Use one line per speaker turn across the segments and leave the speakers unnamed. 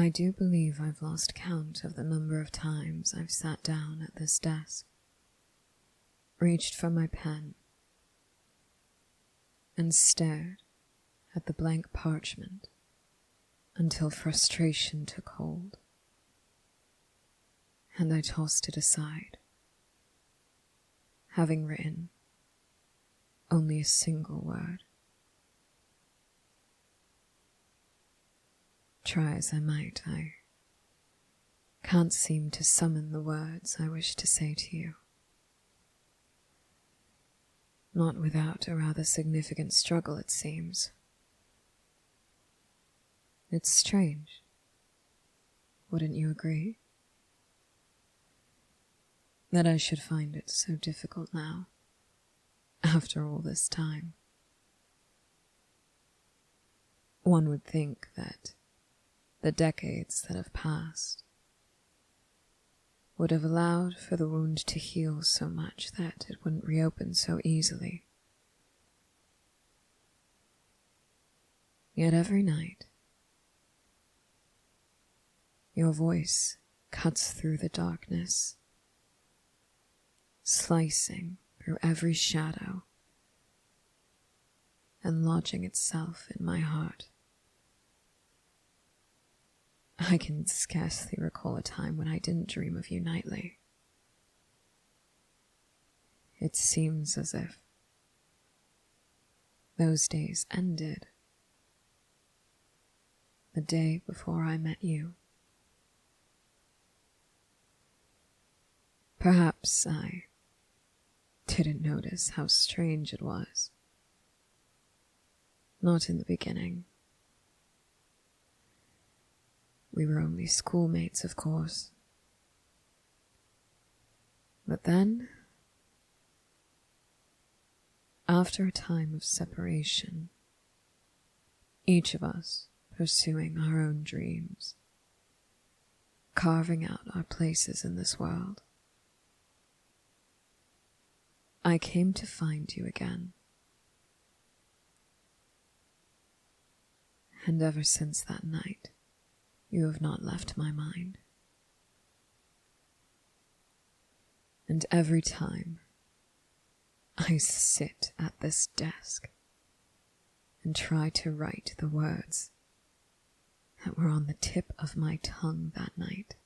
I do believe I've lost count of the number of times I've sat down at this desk, reached for my pen, and stared at the blank parchment until frustration took hold, and I tossed it aside, having written only a single word. Try as I might, I can't seem to summon the words I wish to say to you. Not without a rather significant struggle, it seems. It's strange. Wouldn't you agree? That I should find it so difficult now, after all this time. One would think that the decades that have passed would have allowed for the wound to heal so much that it wouldn't reopen so easily. Yet every night, your voice cuts through the darkness, slicing through every shadow and lodging itself in my heart. I can scarcely recall a time when I didn't dream of you nightly. It seems as if those days ended the day before I met you. Perhaps I didn't notice how strange it was. Not in the beginning. We were only schoolmates, of course. But then, after a time of separation, each of us pursuing our own dreams, carving out our places in this world, I came to find you again. And ever since that night, you have not left my mind. And every time I sit at this desk and try to write the words that were on the tip of my tongue that night,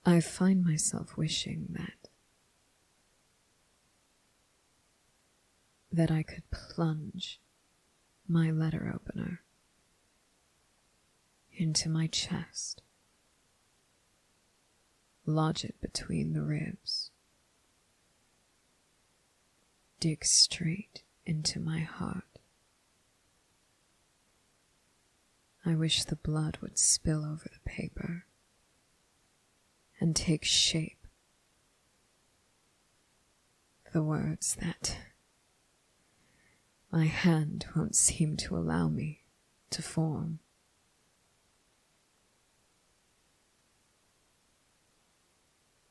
I find myself wishing that I could plunge my letter opener into my chest, lodge it between the ribs, dig straight into my heart. I wish the blood would spill over the paper and take shape. The words that my hand won't seem to allow me to form.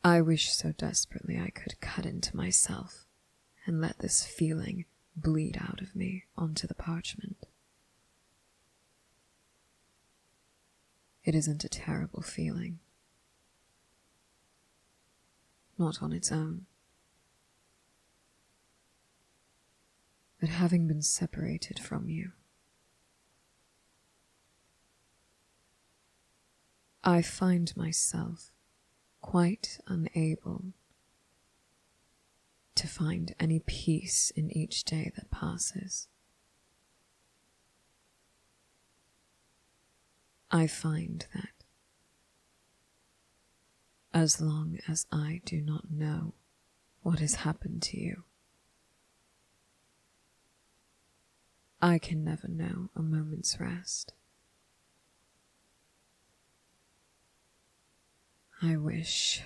I wish so desperately I could cut into myself and let this feeling bleed out of me onto the parchment. It isn't a terrible feeling. Not on its own. But having been separated from you, I find myself quite unable to find any peace in each day that passes. I find that as long as I do not know what has happened to you, I can never know a moment's rest. I wish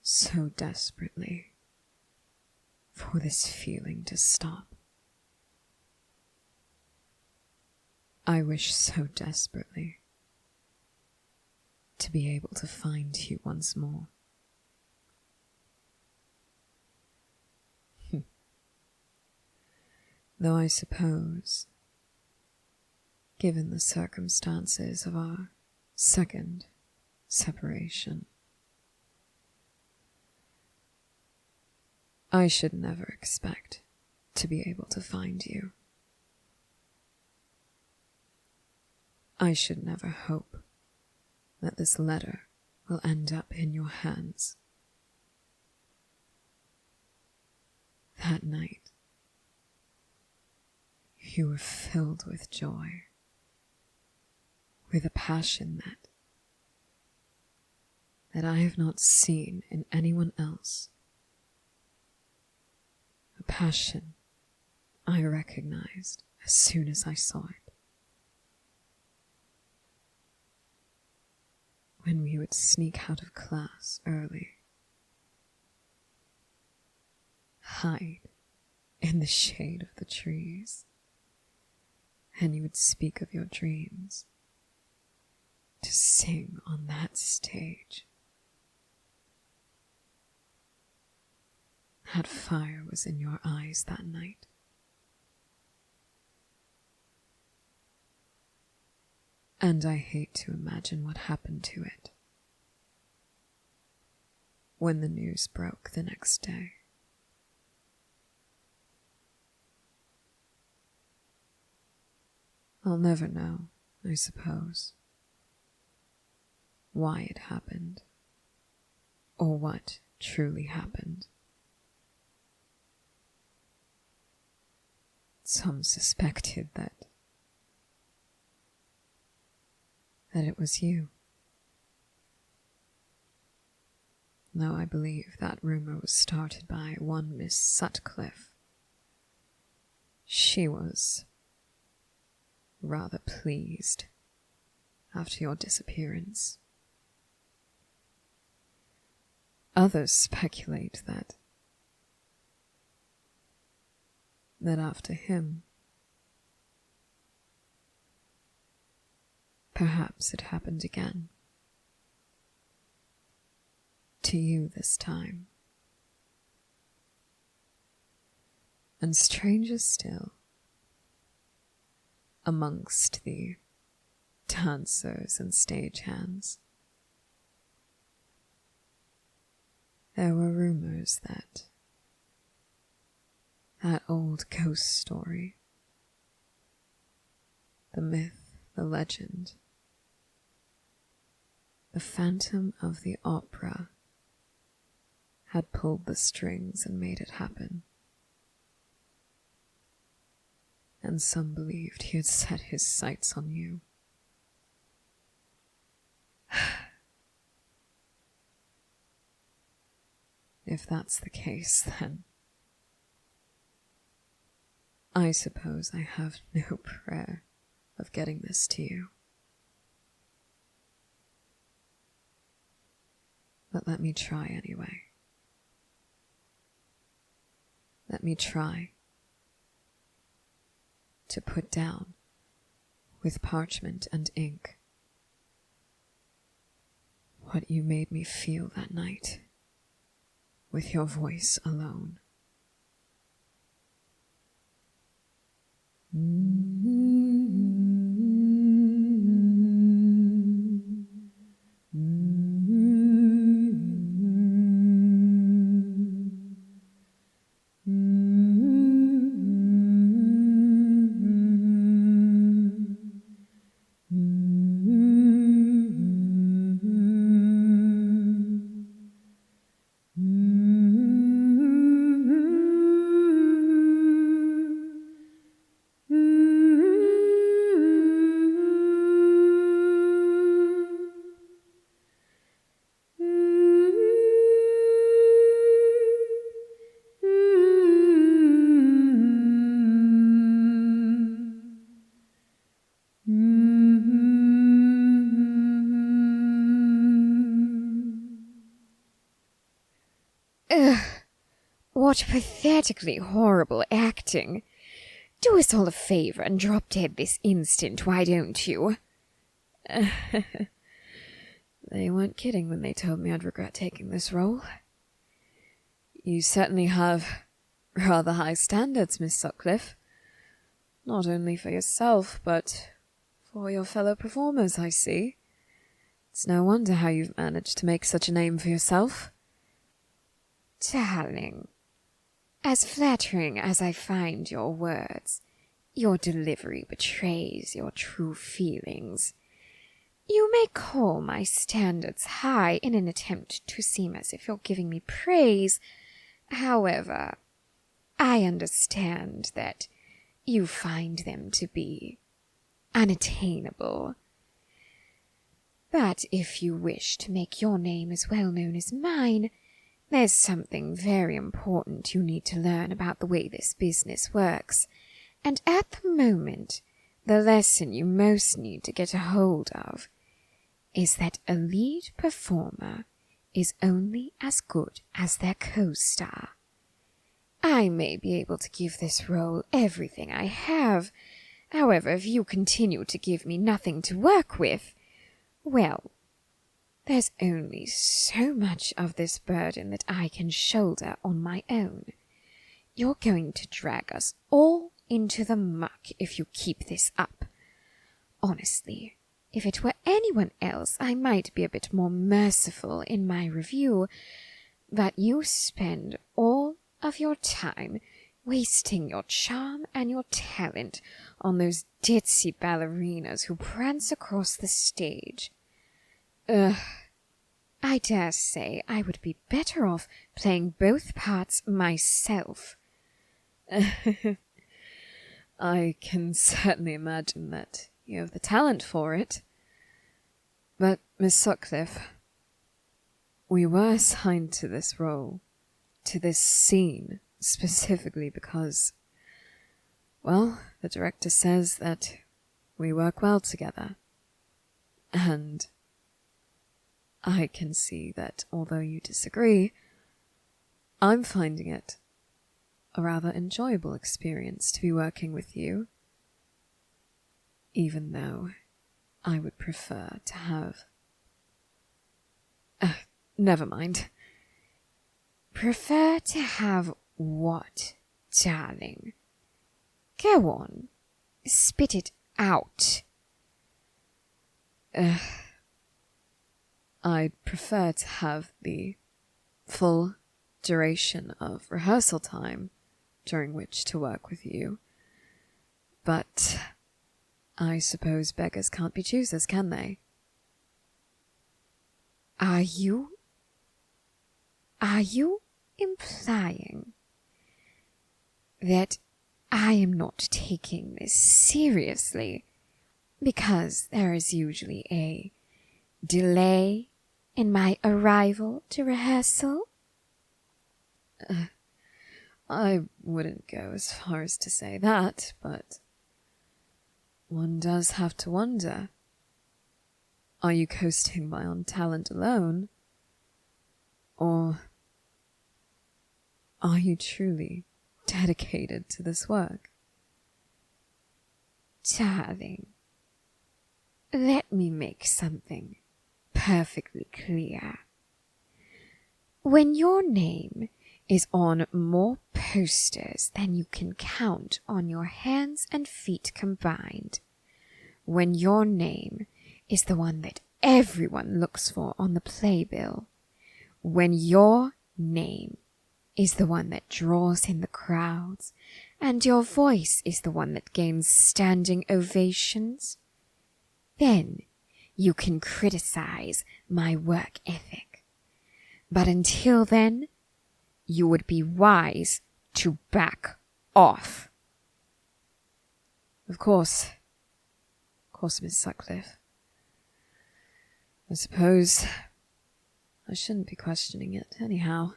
so desperately for this feeling to stop. I wish so desperately to be able to find you once more. Though I suppose, given the circumstances of our second separation, I should never expect to be able to find you. I should never hope that this letter will end up in your hands. That night, you were filled with joy, with a passion that I have not seen in anyone else. A passion I recognized as soon as I saw it. When we would sneak out of class early, hide in the shade of the trees, and you would speak of your dreams, to sing on that stage. That fire was in your eyes that night. And I hate to imagine what happened to it when the news broke the next day. I'll never know, I suppose, why it happened, or what truly happened. Some suspected that it was you. Though I believe that rumor was started by one Miss Sutcliffe. She was rather pleased after your disappearance. Others speculate that after him, perhaps it happened again. To you this time. And stranger still, amongst the dancers and stagehands, there were rumors that old ghost story, the myth, the legend, the Phantom of the Opera had pulled the strings and made it happen. And some believed he had set his sights on you. If that's the case, then I suppose I have no prayer of getting this to you. But let me try anyway. Let me try to put down, with parchment and ink, what you made me feel that night, with your voice alone.
What pathetically horrible acting. Do us all a favour and drop dead this instant, why don't you?
They weren't kidding when they told me I'd regret taking this role. You certainly have rather high standards, Miss Sutcliffe. not only for yourself, but for your fellow performers, I see. It's no wonder how you've managed to make such a name for yourself.
Darling, as flattering as I find your words, your delivery betrays your true feelings. You may call my standards high in an attempt to seem as if you're giving me praise. However, I understand that you find them to be unattainable. But if you wish to make your name as well known as mine, there's something very important you need to learn about the way this business works, and at the moment, the lesson you most need to get a hold of is that a lead performer is only as good as their co-star. I may be able to give this role everything I have. However, if you continue to give me nothing to work with, well, there's only so much of this burden that I can shoulder on my own. You're going to drag us all into the muck if you keep this up. Honestly, if it were anyone else, I might be a bit more merciful in my review, but you spend all of your time wasting your charm and your talent on those ditzy ballerinas who prance across the stage. I dare say I would be better off playing both parts myself.
I can certainly imagine that you have the talent for it. But, Miss Sutcliffe, we were assigned to this role, to this scene, specifically because, well, the director says that we work well together. And I can see that although you disagree, I'm finding it a rather enjoyable experience to be working with you, even though I would prefer to have... never mind.
Prefer to have what, darling? Go on, spit it out.
I'd prefer to have the full duration of rehearsal time during which to work with you. But I suppose beggars can't be choosers, can they?
Are you implying that I am not taking this seriously because there is usually a delay in my arrival to rehearsal?
I wouldn't go as far as to say that, but one does have to wonder. Are you coasting by on talent alone? Or are you truly dedicated to this work?
Darling, let me make something perfectly clear. When your name is on more posters than you can count on your hands and feet combined, when your name is the one that everyone looks for on the playbill, when your name is the one that draws in the crowds, and your voice is the one that gains standing ovations, then you can criticize my work ethic. But until then, you would be wise to back off.
Of course, Miss Sutcliffe. I suppose I shouldn't be questioning it anyhow.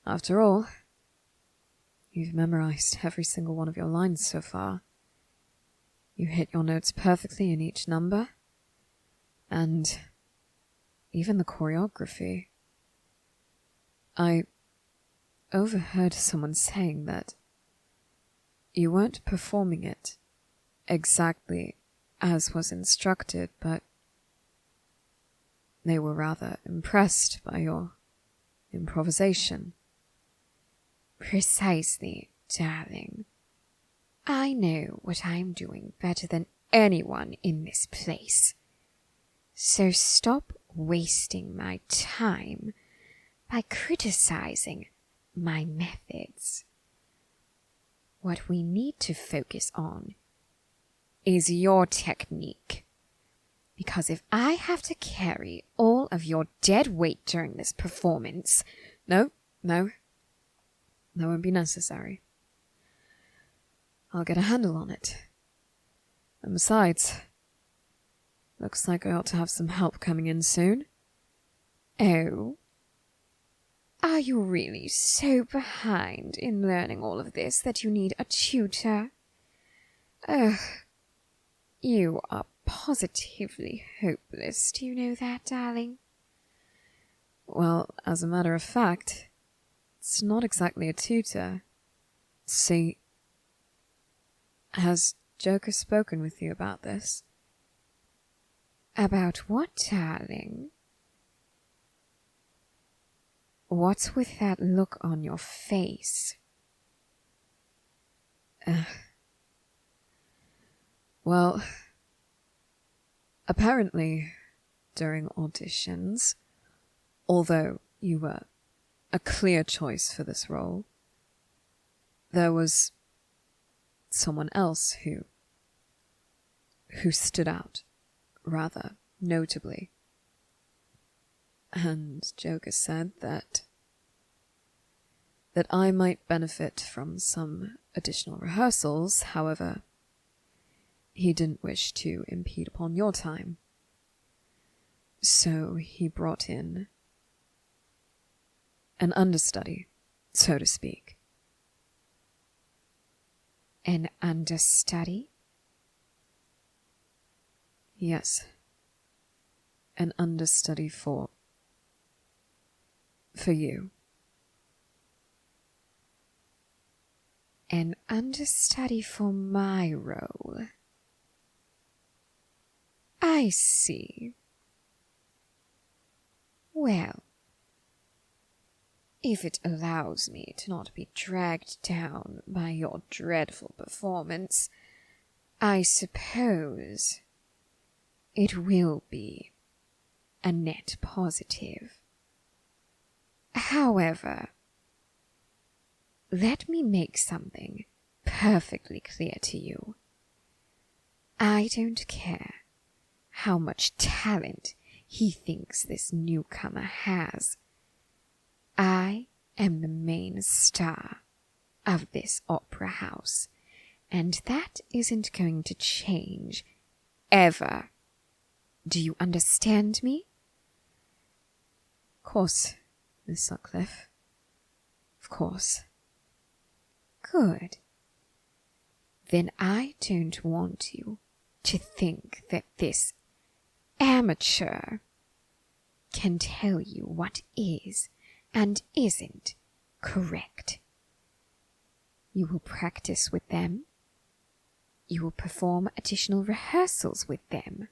After all, you've memorized every single one of your lines so far. You hit your notes perfectly in each number, and even the choreography. I overheard someone saying that you weren't performing it exactly as was instructed, but they were rather impressed by your improvisation.
Precisely, darling. I know what I'm doing better than anyone in this place. So stop wasting my time by criticizing my methods. What we need to focus on is your technique. Because if I have to carry all of your dead weight during this performance...
No. That won't be necessary. I'll get a handle on it. And besides, looks like I ought to have some help coming in soon.
Oh? Are you really so behind in learning all of this that you need a tutor? Ugh. You are positively hopeless, do you know that, darling?
Well, as a matter of fact, it's not exactly a tutor. See, has Joker spoken with you about this?
About what, darling? What's with that look on your face?
Well, apparently, during auditions, although you were a clear choice for this role, there was someone else who stood out rather notably. And Joker said that I might benefit from some additional rehearsals. However, he didn't wish to impede upon your time. So he brought in an understudy, so to speak.
An understudy?
Yes. An understudy for you.
An understudy for my role. I see. Well, if it allows me to not be dragged down by your dreadful performance, I suppose it will be a net positive. However, let me make something perfectly clear to you. I don't care how much talent he thinks this newcomer has. I am the main star of this opera house, and that isn't going to change, ever. Do you understand me?
Of course, Miss Sutcliffe. Of course.
Good. Then I don't want you to think that this amateur can tell you what is and isn't correct. You will practice with them. You will perform additional rehearsals with them.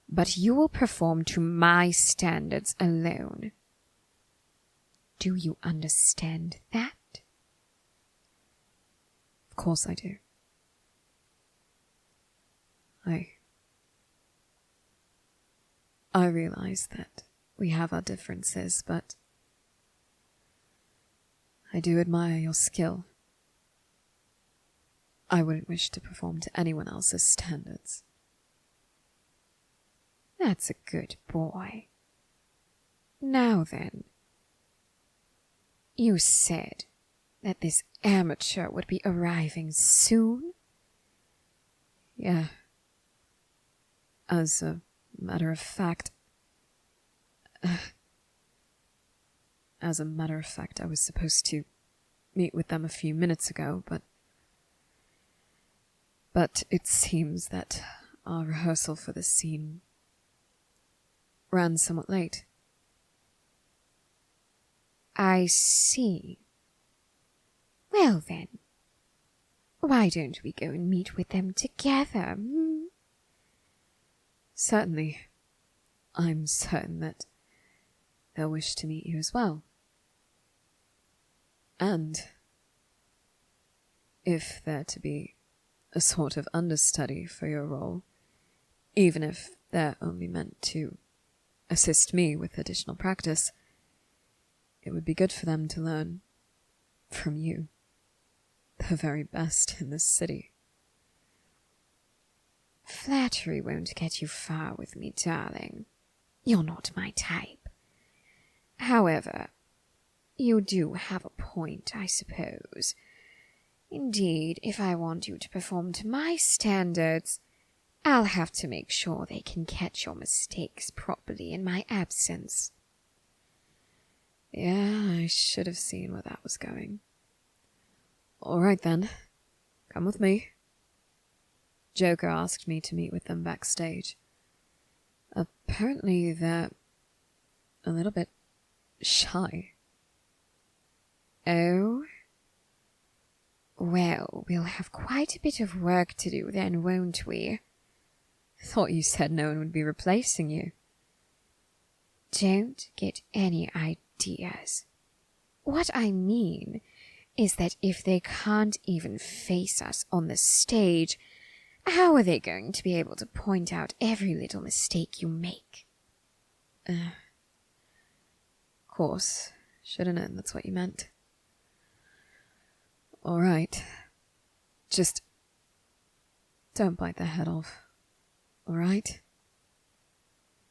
But you will perform to my standards alone. Do you understand that?
Of course I do. I realize that we have our differences, but I do admire your skill. I wouldn't wish to perform to anyone else's standards.
That's a good boy. Now then, you said that this amateur would be arriving soon?
Yeah. As a matter of fact, I was supposed to meet with them a few minutes ago, but it seems that our rehearsal for this scene ran somewhat late.
I see. Well then, why don't we go and meet with them together?
Certainly. I'm certain that they'll wish to meet you as well. And if they're to be a sort of understudy for your role, even if they're only meant to assist me with additional practice, it would be good for them to learn from you, the very best in this city.
Flattery won't get you far with me, darling. You're not my type. However, you do have a point, I suppose. Indeed, if I want you to perform to my standards, I'll have to make sure they can catch your mistakes properly in my absence.
Yeah, I should have seen where that was going. All right then, come with me. Joker asked me to meet with them backstage. Apparently they're a little bit shy.
Oh? Well, we'll have quite a bit of work to do then, won't we?
Thought you said no one would be replacing you.
Don't get any ideas. What I mean is that if they can't even face us on the stage, how are they going to be able to point out every little mistake you make?
Of course. Should have known that's what you meant. All right. Just don't bite their head off. All right?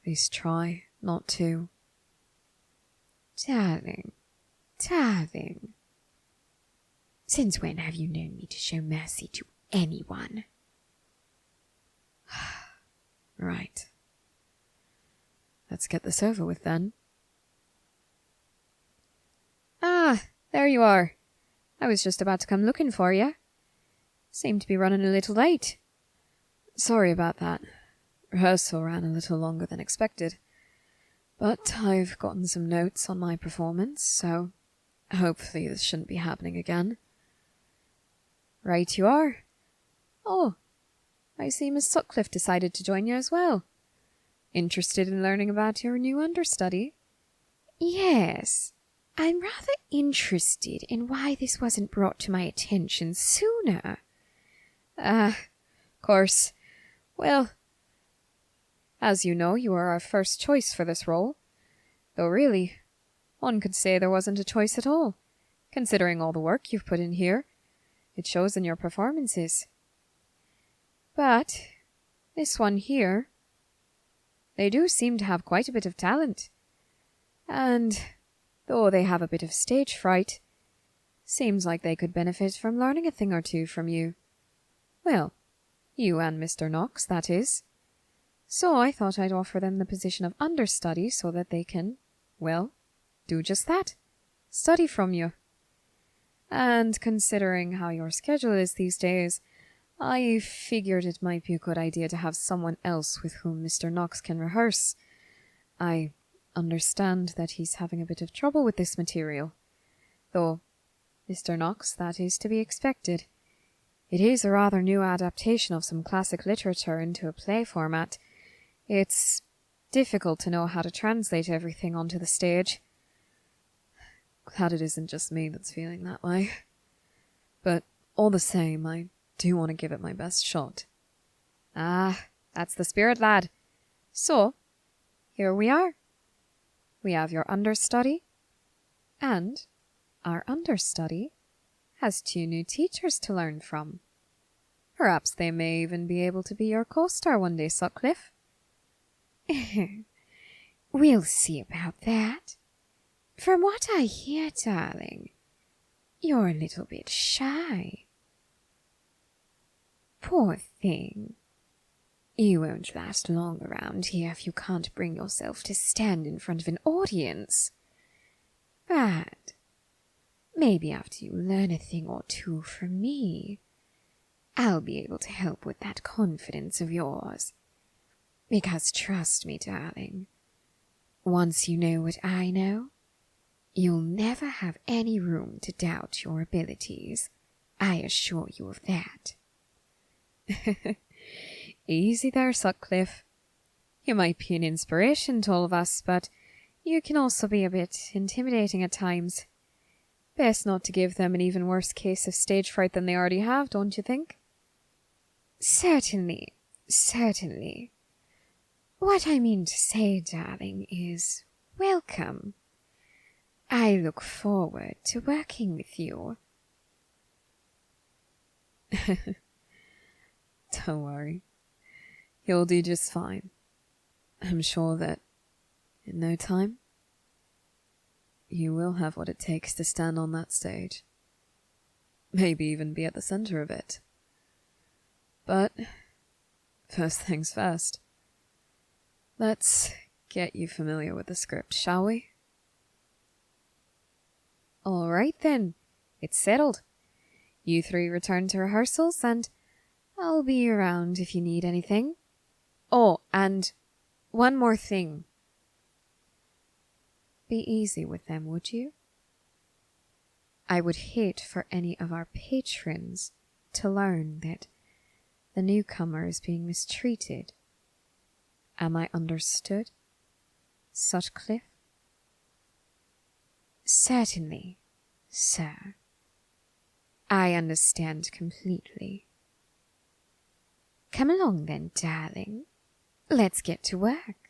At least try not to.
Darling. Since when have you known me to show mercy to anyone?
Right. Let's get this over with then.
Ah, there you are. I was just about to come looking for you. Seem to be running a little late.
Sorry about that. Rehearsal ran a little longer than expected. But I've gotten some notes on my performance, so hopefully this shouldn't be happening again.
Right you are. Oh, I see Miss Sutcliffe decided to join you as well. Interested in learning about your new understudy? Yes. I'm rather interested in why this wasn't brought to my attention sooner. Course. Well, as you know, you are our first choice for this role. Though really, one could say there wasn't a choice at all, considering all the work you've put in here. It shows in your performances. But this one here, they do seem to have quite a bit of talent. And though they have a bit of stage fright, seems like they could benefit from learning a thing or two from you. Well, you and Mr. Knox, that is. So I thought I'd offer them the position of understudy so that they can, well, do just that. Study from you. And considering how your schedule is these days, I figured it might be a good idea to have someone else with whom Mr. Knox can rehearse. I understand that he's having a bit of trouble with this material. Though, Mr. Knox, that is to be expected. It is a rather new adaptation of some classic literature into a play format. It's difficult to know how to translate everything onto the stage. Glad it isn't just me that's feeling that way. But all the same, I do want to give it my best shot. Ah, that's the spirit, lad. So, here we are. We have your understudy, and our understudy has 2 new teachers to learn from. Perhaps they may even be able to be your co-star one day, Sutcliffe. We'll see about that. From what I hear, darling, you're a little bit shy. Poor thing. You won't last long around here if you can't bring yourself to stand in front of an audience. But maybe after you learn a thing or two from me, I'll be able to help with that confidence of yours. Because trust me, darling, once you know what I know, you'll never have any room to doubt your abilities. I assure you of that. Easy there, Sutcliffe. You might be an inspiration to all of us, but you can also be a bit intimidating at times.
Best not to give them an even worse case of stage fright than they already have, don't you think?
Certainly, certainly. What I mean to say, darling, is welcome. I look forward to working with you.
Don't worry. You'll do just fine. I'm sure that in no time, you will have what it takes to stand on that stage. Maybe even be at the center of it. But first things first. Let's get you familiar with the script, shall we?
All right then, it's settled. You three return to rehearsals and I'll be around if you need anything. Oh, and one more thing. Be easy with them, would you? I would hate for any of our patrons to learn that the newcomer is being mistreated. Am I understood, Sutcliffe? Certainly, sir. I understand completely. Come along then, darling. Let's get to work.